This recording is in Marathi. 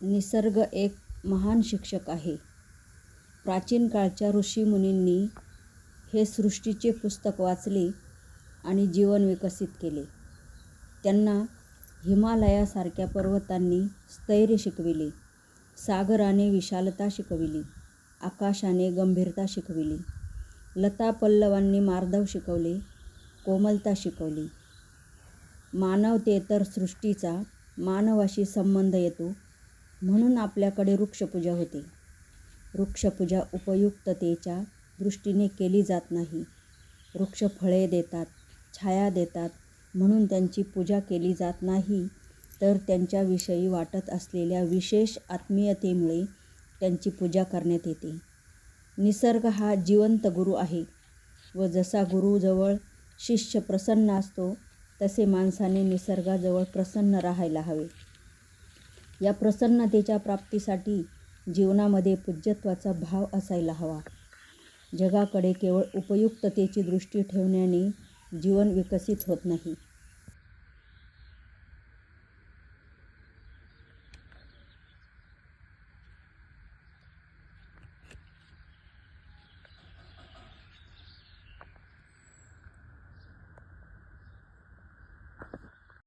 निसर्ग एक महान शिक्षक आहे. प्राचीन काळच्या ऋषीमुनींनी हे सृष्टीचे पुस्तक वाचले आणि जीवन विकसित केले. त्यांना हिमालयासारख्या पर्वतांनी स्थैर्य शिकविले, सागराने विशालता शिकविली, आकाशाने गंभीरता शिकविली, लता पल्लवांनी मार्दव शिकवले, कोमलता शिकवली. मानवतेतर सृष्टीचा मानवाशी संबंध येतो म्हणून आपल्याकडे वृक्षपूजा होते. वृक्षपूजा उपयुक्ततेच्या दृष्टीने केली जात नाही. वृक्ष फळे देतात, छाया देतात म्हणून त्यांची पूजा केली जात नाही, तर त्यांच्याविषयी वाटत असलेल्या विशेष आत्मीयतेमुळे त्यांची पूजा करण्यात येते. निसर्ग हा जिवंत गुरु आहे व जसा गुरुजवळ शिष्य प्रसन्न असतो तसे माणसाने निसर्गाजवळ प्रसन्न राहायला हवे. या प्रसन्नतेच्या प्राप्तीसाठी जीवनामध्ये पूज्यत्वाचा भाव असायला हवा. जगाकडे केवळ उपयुक्ततेची दृष्टी ठेवण्याने जीवन विकसित होत नाही.